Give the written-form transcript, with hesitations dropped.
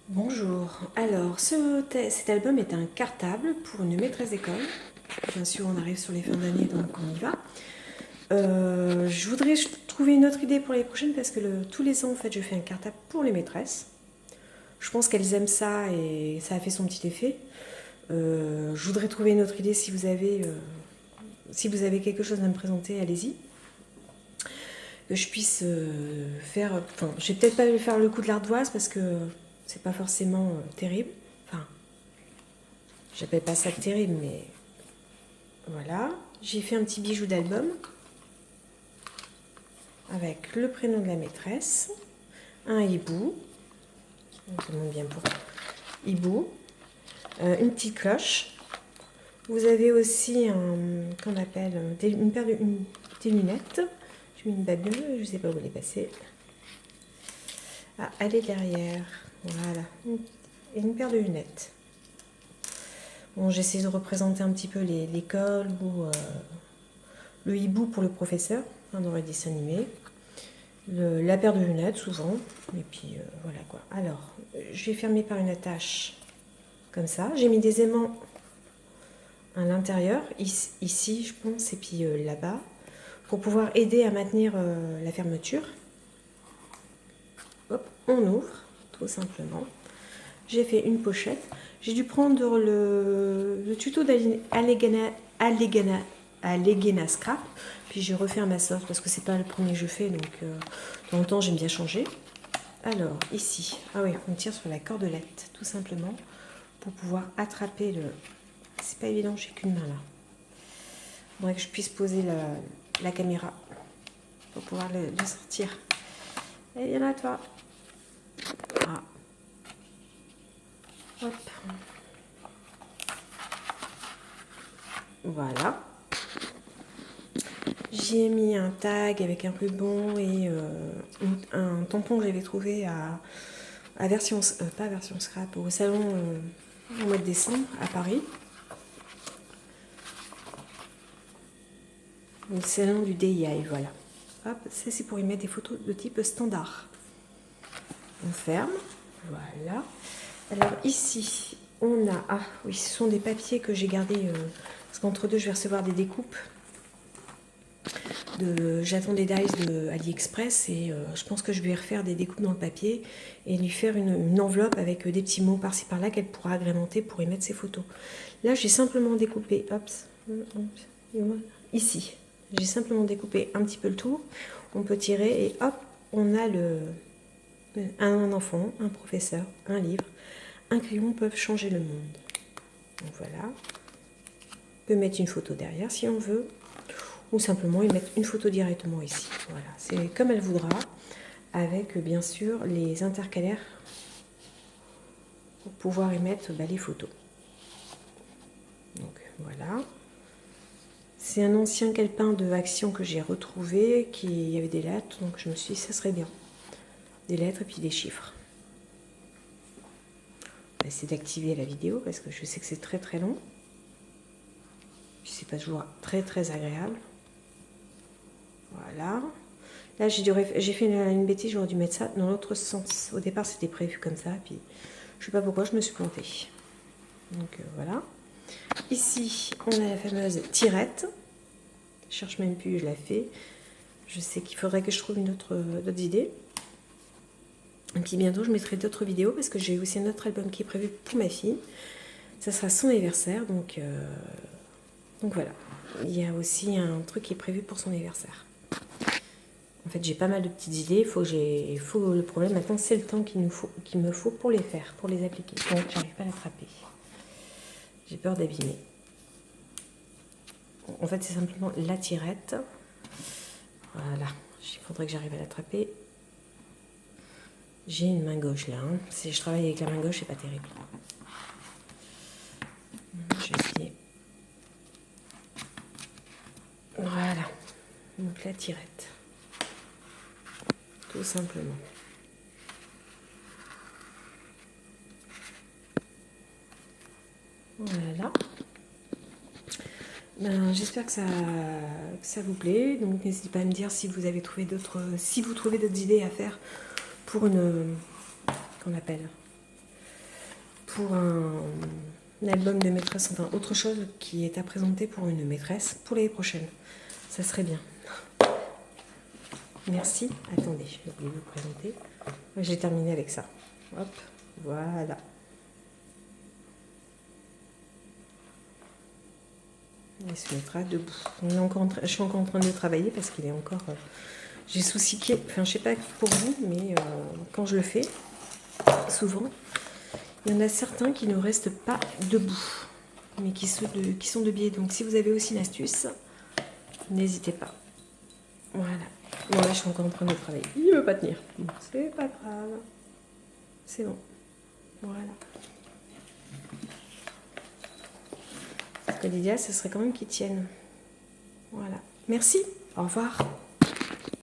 Bonjour, alors cet album est un cartable pour une maîtresse d'école. Bien sûr, on arrive sur les fins d'année, donc on y va. Je voudrais trouver une autre idée pour les prochaines parce que tous les ans, en fait, je fais un cartable pour les maîtresses. Je pense qu'elles aiment ça et ça a fait son petit effet. Je voudrais trouver une autre idée si vous avez quelque chose à me présenter, allez-y. Que je puisse faire. Enfin, je vais peut-être pas faire le coup de l'ardoise parce que c'est pas forcément terrible. Enfin, j'appelle pas ça terrible, mais voilà. J'ai fait un petit bijou d'album avec le prénom de la maîtresse, un hibou, on demande bien pour hibou, une petite cloche. Vous avez aussi qu'on appelle une paire des lunettes. J'ai mis une bague, je sais pas où elle est passée. Ah, elle est derrière. Voilà. Et une paire de lunettes. Bon, j'essaie de représenter un petit peu l'école ou le hibou pour le professeur, dans les dessins animés. La paire de lunettes, souvent. Et puis, voilà quoi. Alors, je vais fermer par une attache comme ça. J'ai mis des aimants à l'intérieur, ici, je pense, et puis là-bas, pour pouvoir aider à maintenir la fermeture. Hop, on ouvre, tout simplement. J'ai fait une pochette. J'ai dû prendre le tuto d'Allegena Scrap. Puis j'ai refait ma sauce parce que c'est pas le premier que je fais. Donc, de temps en temps, j'aime bien changer. Alors, ici. Ah oui, on tire sur la cordelette, tout simplement. Pour pouvoir attraper le... C'est pas évident, j'ai qu'une main là. Il faudrait que je puisse poser la caméra pour pouvoir le sortir. Et viens là, toi. Ah. Hop. Voilà. J'ai mis un tag avec un ruban et un tampon que j'avais trouvé à version, pas version scrap, au salon au mois de décembre à Paris. Le salon du DIY, voilà. Hop, ça c'est pour y mettre des photos de type standard. On ferme, voilà. Alors ici, on a... Ah oui, ce sont des papiers que j'ai gardés, parce qu'entre deux, je vais recevoir des découpes. J'attends des dies de AliExpress et je pense que je vais refaire des découpes dans le papier et lui faire une enveloppe avec des petits mots par-ci par-là qu'elle pourra agrémenter pour y mettre ses photos. Là, j'ai simplement découpé, ici, j'ai simplement découpé un petit peu le tour. On peut tirer et hop, on a un enfant, un professeur, un livre, un crayon peuvent changer le monde. Donc voilà. On peut mettre une photo derrière si on veut. Ou simplement y mettre une photo directement ici. Voilà, c'est comme elle voudra, avec bien sûr les intercalaires pour pouvoir y mettre les photos. Donc voilà. C'est un ancien calepin de Action que j'ai retrouvé, qui y avait des lettres, donc je me suis dit ça serait bien. Des lettres et puis des chiffres. On va essayer d'activer la vidéo parce que je sais que c'est très très long. Puis c'est pas toujours très très agréable. Voilà. Là, j'ai fait une bêtise, j'aurais dû mettre ça dans l'autre sens. Au départ, c'était prévu comme ça, puis je sais pas pourquoi, je me suis plantée. Donc voilà. Ici, on a la fameuse tirette. Je cherche même plus, je la fais. Je sais qu'il faudrait que je trouve d'autres idées. Et puis bientôt, je mettrai d'autres vidéos parce que j'ai aussi un autre album qui est prévu pour ma fille. Ça sera son anniversaire, donc voilà. Il y a aussi un truc qui est prévu pour son anniversaire. En fait, j'ai pas mal de petites idées. Le problème maintenant, c'est le temps qu'il me faut pour les faire, pour les appliquer. Donc, j'arrive pas à l'attraper. J'ai peur d'abîmer. En fait, c'est simplement la tirette. Voilà. Il faudrait que j'arrive à l'attraper. J'ai une main gauche là. Si je travaille avec la main gauche, c'est pas terrible. Je vais essayer. Voilà. Donc la tirette. Tout simplement. Voilà. J'espère que ça vous plaît. Donc n'hésitez pas à me dire si vous avez trouvé si vous trouvez d'autres idées à faire pour qu'on appelle pour un album de maîtresse, enfin autre chose qui est à présenter pour une maîtresse pour l'année prochaine. Ça serait bien. Merci. Attendez, j'ai oublié de vous présenter. J'ai terminé avec ça. Hop, voilà. Il se mettra debout. Je suis encore en train de travailler parce qu'il est encore... j'ai souci qui... Enfin, je sais pas pour vous, mais quand je le fais, souvent, il y en a certains qui ne restent pas debout, mais qui sont de biais. Donc, si vous avez aussi une astuce, n'hésitez pas. Voilà. Bon, là, je suis encore en train de travailler. Il ne veut pas tenir. Bon, c'est pas grave. C'est bon. Voilà. Parce que l'idéal, ce serait quand même qu'il tienne. Voilà. Merci. Au revoir.